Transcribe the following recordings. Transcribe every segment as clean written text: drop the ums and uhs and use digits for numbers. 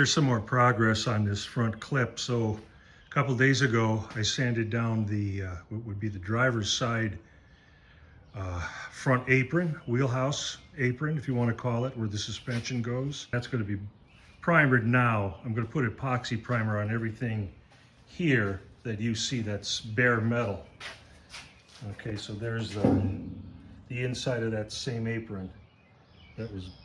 here's some more progress on this front clip. So a couple days ago, I sanded down the what would be the driver's side front apron, wheelhouse apron, if you want to call it, where the suspension goes. That's going to be primered now. I'm going to put epoxy primer on everything here that you see that's bare metal. Okay, so there's the inside of that same apron.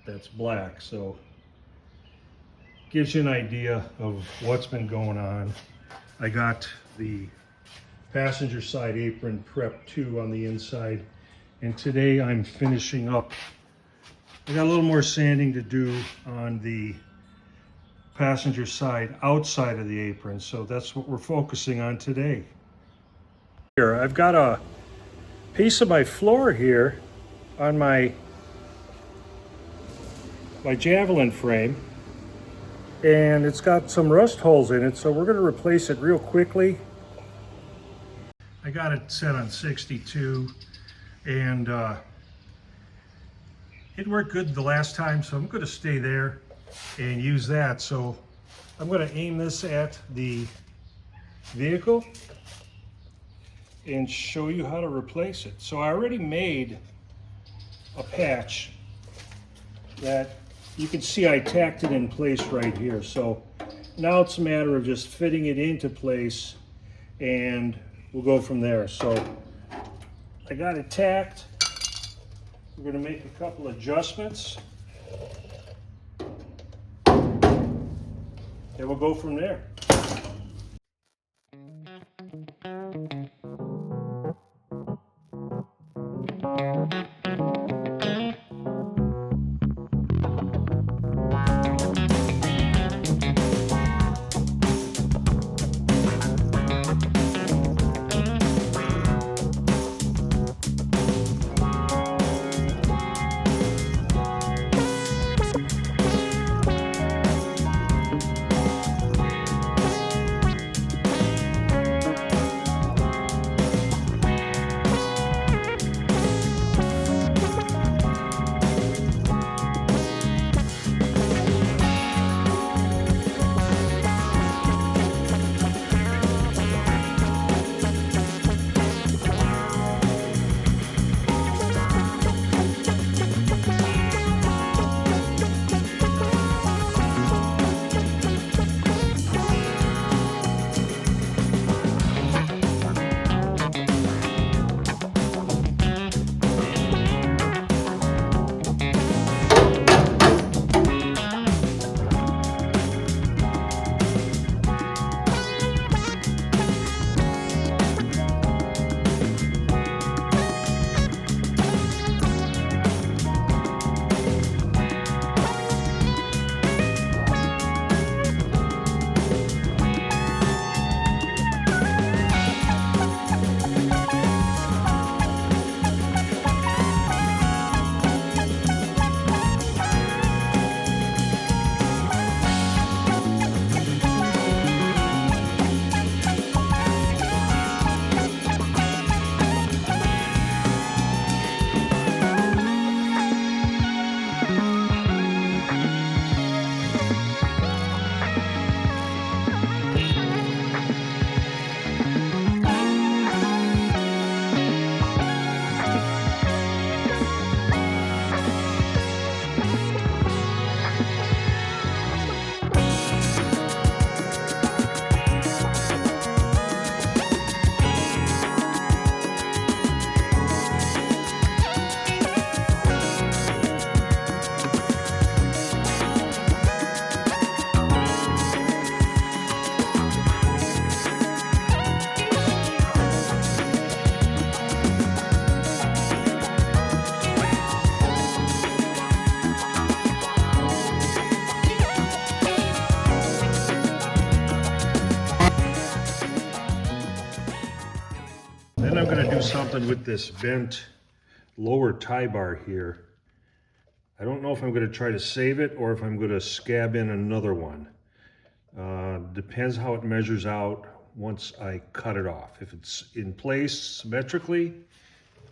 That's black. So gives you an idea of what's been going on. I got the passenger side apron prepped too on the inside, and today I'm finishing up. I got a little more sanding to do on the passenger side outside of the apron, so that's what we're focusing on today. Here, I've got a piece of my floor here on my javelin frame, and it's got some rust holes in it, so we're going to replace it real quickly. I got it set on 62, and it worked good the last time, so I'm going to stay there and use that. So I'm going to aim this at the vehicle and show you how to replace it. So I already made a patch that you can see I tacked it in place right here. So now it's a matter of just fitting it into place, and we'll go from there. So I got it tacked. We're going to make a couple adjustments, and we'll go from there. Then I'm going to do something with this bent lower tie bar here. I don't know if I'm going to try to save it or if I'm going to scab in another one. Depends how it measures out once I cut it off. If it's in place symmetrically,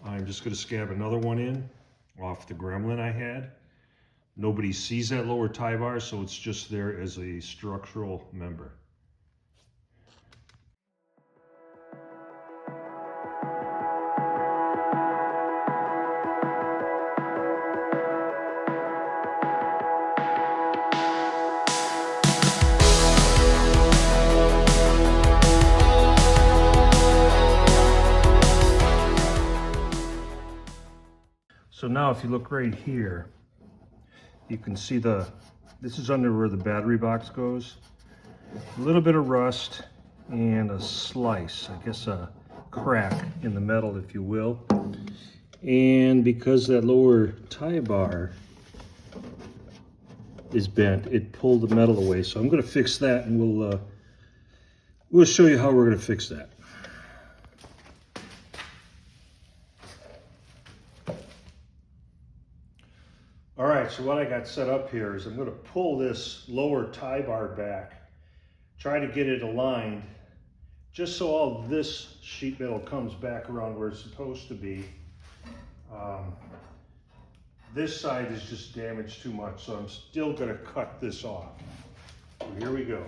I'm just going to scab another one in off the gremlin I had. Nobody sees that lower tie bar, so it's just there as a structural member. So now if you look right here, you can see this is under where the battery box goes. A little bit of rust and a slice, I guess a crack in the metal, if you will. And because that lower tie bar is bent, it pulled the metal away. So I'm going to fix that, and we'll show you how we're going to fix that. All right, so what I got set up here is I'm going to pull this lower tie bar back, try to get it aligned, just so all this sheet metal comes back around where it's supposed to be. This side is just damaged too much, so I'm still going to cut this off. So here we go.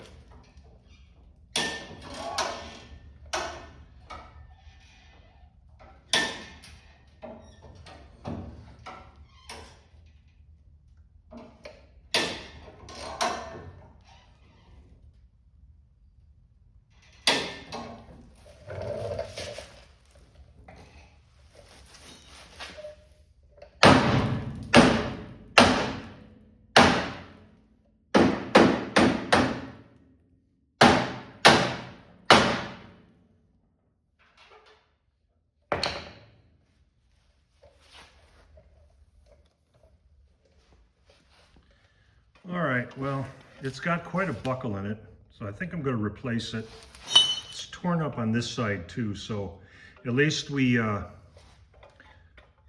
All right, well, it's got quite a buckle in it, so I think I'm going to replace it. It's torn up on this side too, so at least we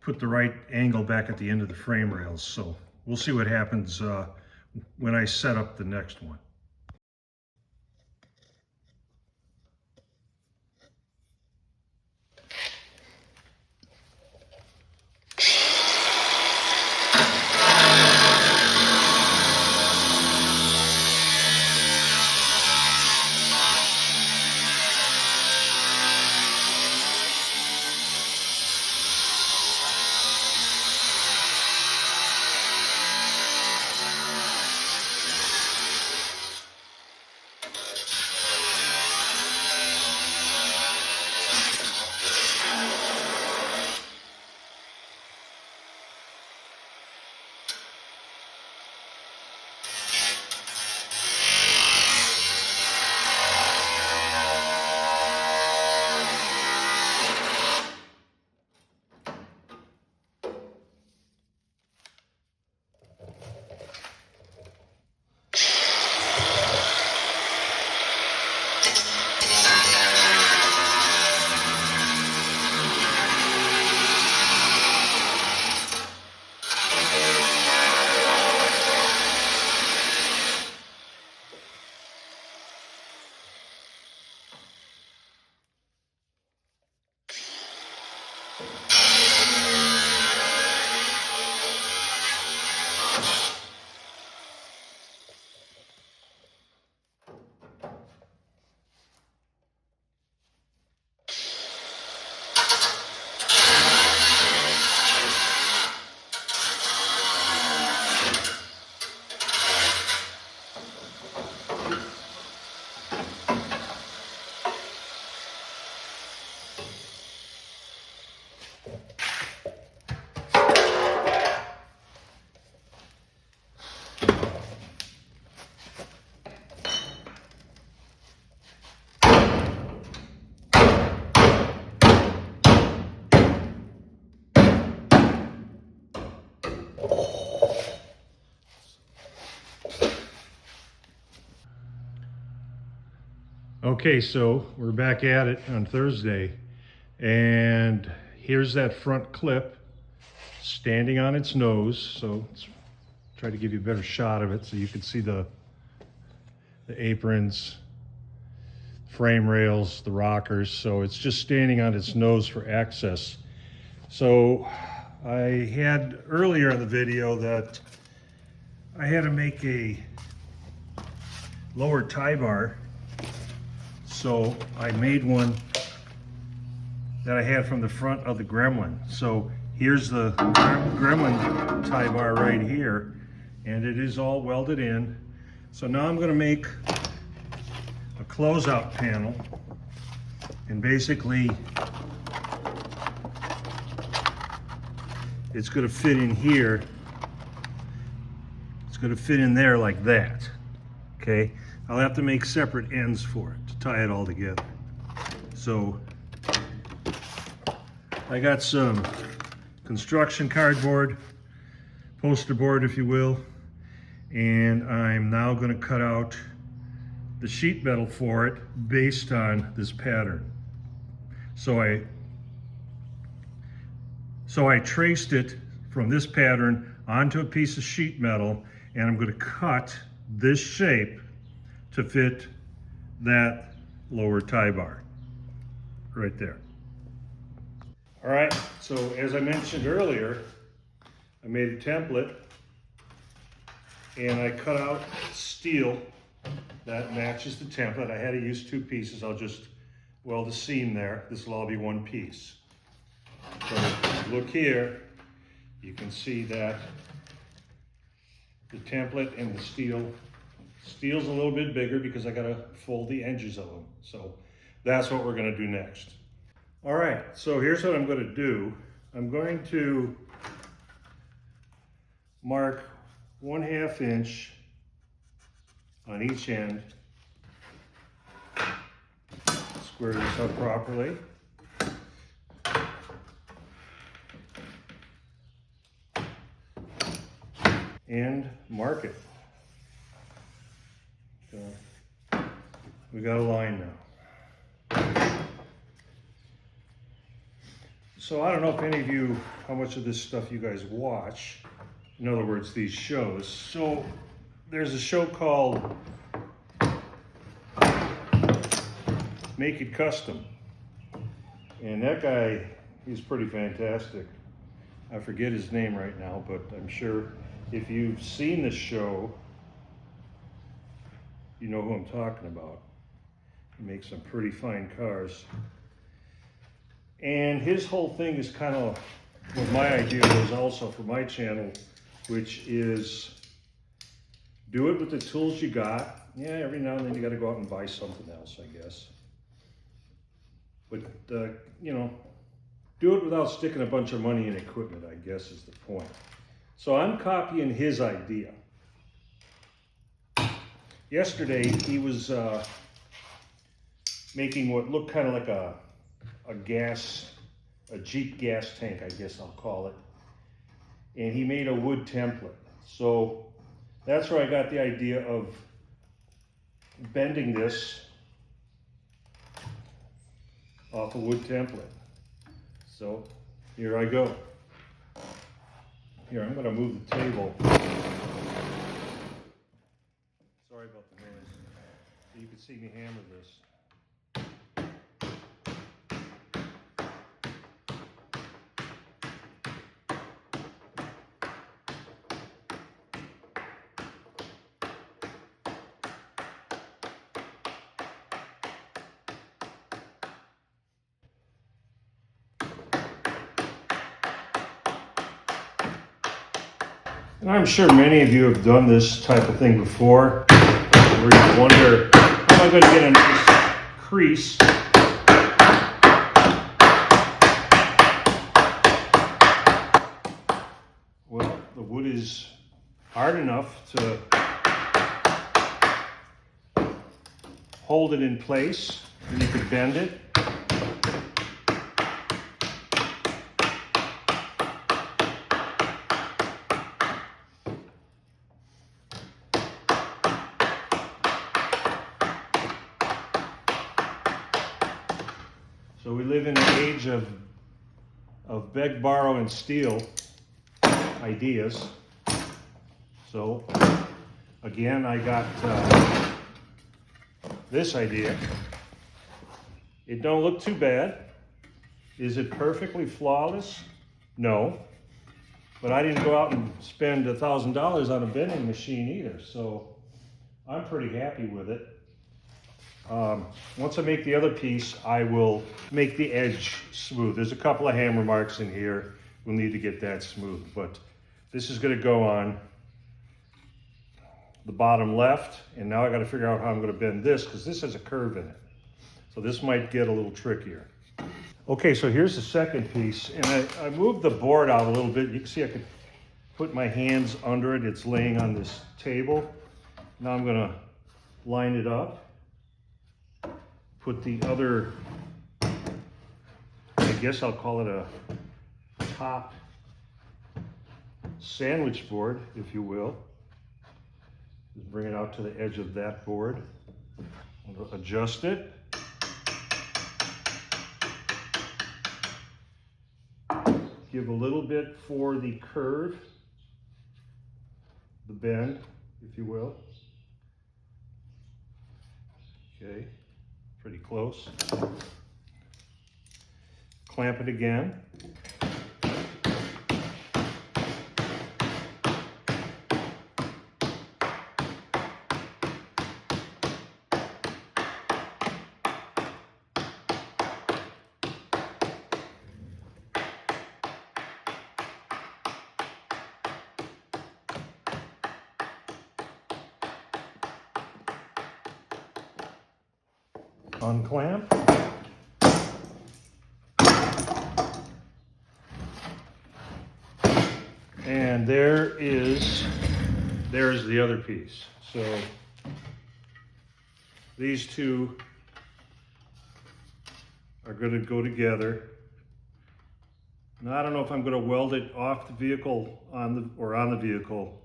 put the right angle back at the end of the frame rails. So we'll see what happens when I set up the next one. Okay, so we're back at it on Thursday, and here's that front clip standing on its nose. So let's try to give you a better shot of it so you can see the aprons, frame rails, the rockers. So it's just standing on its nose for access. So I had earlier in the video that I had to make a lower tie bar, so I made one that I had from the front of the Gremlin. So here's the Gremlin tie bar right here, and it is all welded in. So now I'm going to make a closeout panel, and basically it's going to fit in here. It's going to fit in there like that. Okay, I'll have to make separate ends for it to tie it all together. So I got some construction cardboard, poster board if you will, and I'm now going to cut out the sheet metal for it based on this pattern. So I traced it from this pattern onto a piece of sheet metal, and I'm going to cut this shape to fit that lower tie bar right there. All right, so as I mentioned earlier, I made a template and I cut out steel that matches the template. I had to use 2 pieces. I'll just weld the seam there. This will all be 1 piece. So look here, you can see that the template and the steel's a little bit bigger because I gotta fold the edges of them. So that's what we're gonna do next. All right, so here's what I'm gonna do. I'm going to mark 1/2 inch on each end. Square this up properly. And mark it. So we got a line now. So I don't know if any of you, how much of this stuff you guys watch. In other words, these shows. So there's a show called Make It Custom. And that guy, he's pretty fantastic. I forget his name right now, but I'm sure if you've seen the show, you know who I'm talking about. He makes some pretty fine cars. And his whole thing is kind of what my idea was also for my channel, which is do it with the tools you got. Yeah, every now and then you got to go out and buy something else, I guess. But, you know, do it without sticking a bunch of money in equipment, I guess is the point. So I'm copying his idea. Yesterday, he was making what looked kind of like a Jeep gas tank, I guess I'll call it. And he made a wood template. So that's where I got the idea of bending this off a wood template. So here I go. Here, I'm going to move the table. Sorry about the noise. So you can see me hammer this. And I'm sure many of you have done this type of thing before, where you wonder, how am I going to get a nice crease? Well, the wood is hard enough to hold it in place, and you could bend it. So we live in an age of beg, borrow, and steal ideas. So again, I got this idea. It don't look too bad. Is it perfectly flawless? No. But I didn't go out and spend $1,000 on a bending machine either, so I'm pretty happy with it. Once I make the other piece, I will make the edge smooth. There's a couple of hammer marks in here. We'll need to get that smooth, but this is gonna go on the bottom left, and now I gotta figure out how I'm gonna bend this, because this has a curve in it. So this might get a little trickier. Okay, so here's the second piece, and I moved the board out a little bit. You can see I could put my hands under it. It's laying on this table. Now I'm gonna line it up. Put the other, I guess I'll call it a top sandwich board, if you will. Just bring it out to the edge of that board. I'll adjust it. Give a little bit for the curve, the bend, if you will. Okay, pretty close. Clamp it again. Unclamp. And there's the other piece. So these two are going to go together. Now I don't know if I'm going to weld it off the vehicle on the vehicle,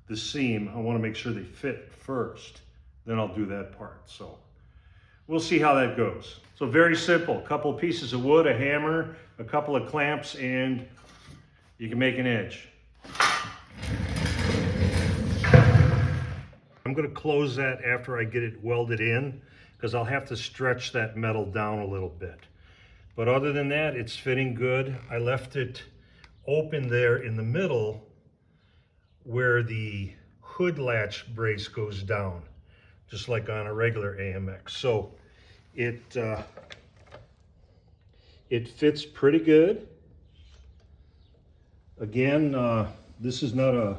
the seam. I want to make sure they fit first. Then I'll do that part. So we'll see how that goes. So very simple, a couple of pieces of wood, a hammer, a couple of clamps, and you can make an edge. I'm gonna close that after I get it welded in, because I'll have to stretch that metal down a little bit. But other than that, it's fitting good. I left it open there in the middle where the hood latch brace goes down, just like on a regular AMX. So it fits pretty good. Again, this is not a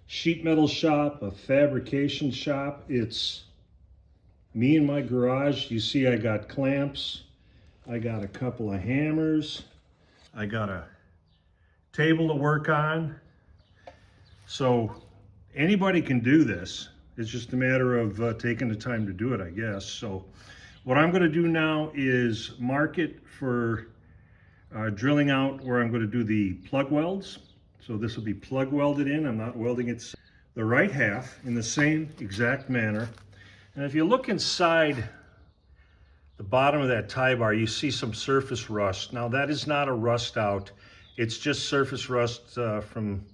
sheet metal shop, a fabrication shop. It's me in my garage. You see I got clamps, I got a couple of hammers, I got a table to work on. So anybody can do this. It's just a matter of taking the time to do it, I guess. So what I'm going to do now is mark it for drilling out where I'm going to do the plug welds. So this will be plug welded in. I'm not welding it the right half in the same exact manner. And if you look inside the bottom of that tie bar, you see some surface rust. Now that is not a rust out. It's just surface rust from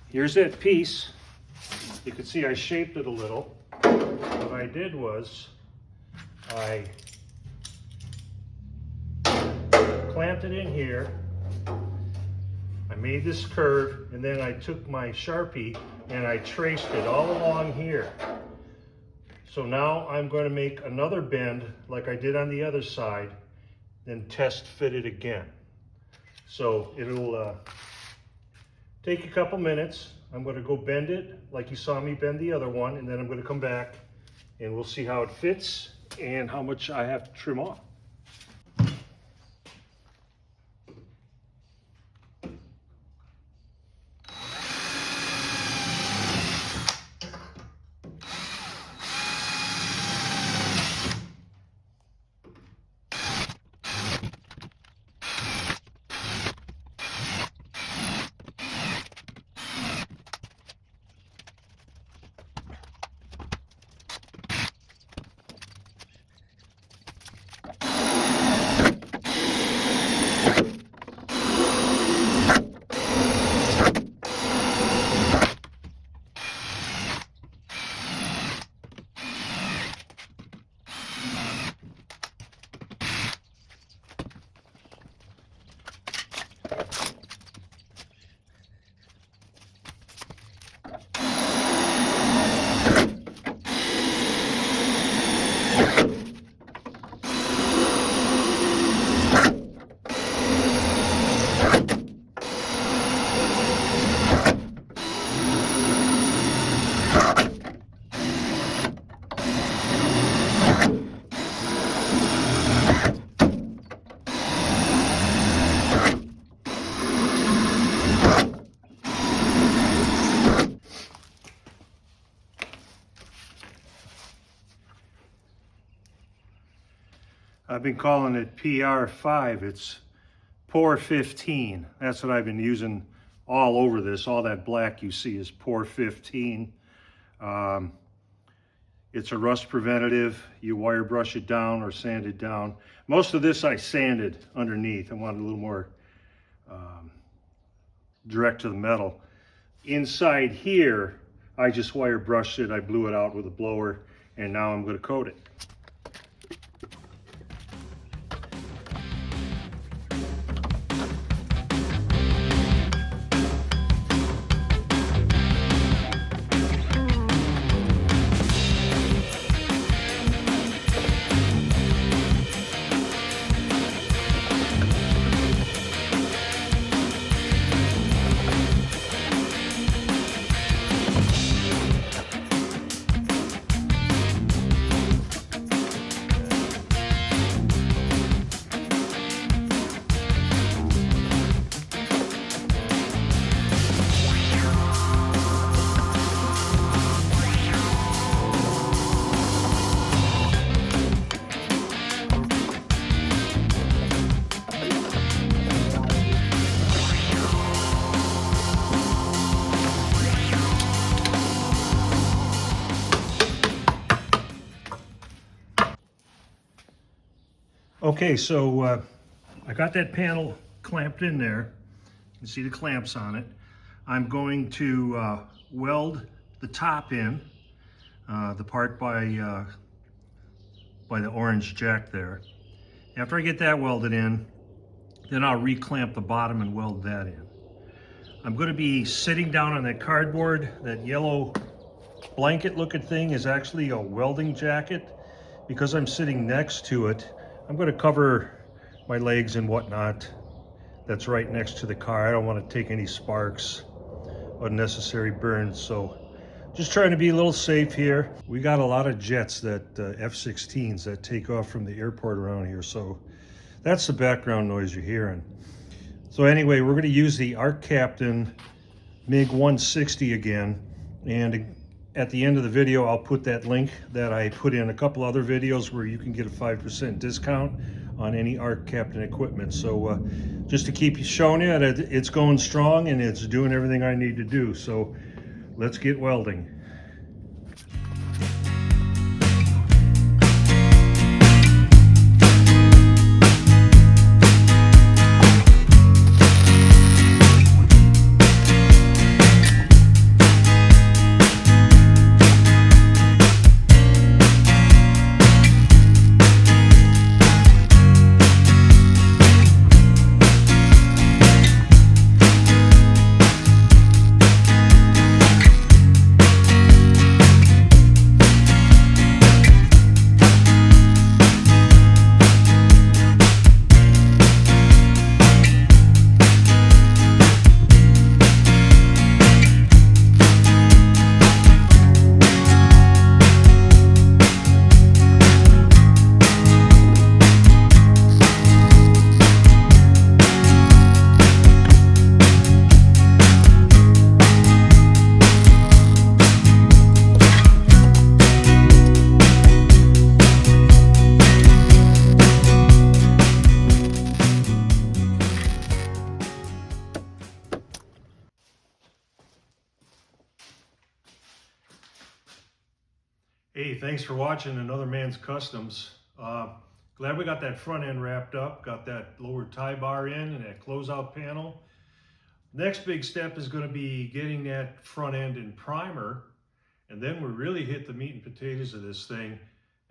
here's that piece. You can see I shaped it a little. What I did was I clamped it in here. I made this curve, and then I took my Sharpie and I traced it all along here. So now I'm going to make another bend like I did on the other side, then test fit it again. So it'll take a couple minutes. I'm going to go bend it like you saw me bend the other one, and then I'm going to come back and we'll see how it fits and how much I have to trim off. I've been calling it PR5. It's Pour 15. That's what I've been using all over this. All that black you see is Pour 15. It's a rust preventative. You wire brush it down or sand it down. Most of this I sanded underneath. I wanted a little more direct to the metal. Inside here, I just wire brushed it. I blew it out with a blower, and now I'm going to coat it. Okay, so I got that panel clamped in there. You can see the clamps on it. I'm going to weld the top in, the part by the orange jack there. After I get that welded in, then I'll reclamp the bottom and weld that in. I'm going to be sitting down on that cardboard. That yellow blanket looking thing is actually a welding jacket. Because I'm sitting next to it, I'm going to cover my legs and whatnot. That's right next to the car. I don't want to take any sparks, unnecessary burns, so just trying to be a little safe here. We got a lot of jets, that F-16s that take off from the airport around here, so that's the background noise you're hearing. So anyway, we're going to use the Arc Captain MiG 160 again, and at the end of the video, I'll put that link that I put in a couple other videos where you can get a 5% discount on any Arc Captain equipment. So just to keep showing you that it's going strong and it's doing everything I need to do. So let's get welding. Hey, thanks for watching Another Man's Customs. Glad we got that front end wrapped up, got that lower tie bar in and that closeout panel. Next big step is going to be getting that front end in primer, and then we really hit the meat and potatoes of this thing.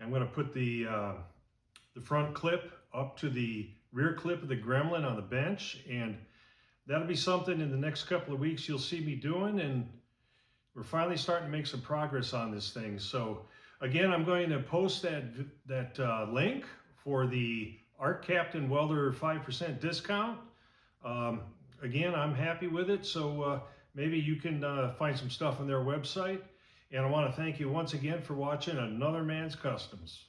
I'm going to put the front clip up to the rear clip of the Gremlin on the bench, and that'll be something in the next couple of weeks you'll see me doing, and we're finally starting to make some progress on this thing. So again, I'm going to post that link for the Art Captain Welder 5% discount. Again, I'm happy with it, so maybe you can find some stuff on their website. And I want to thank you once again for watching Another Man's Customs.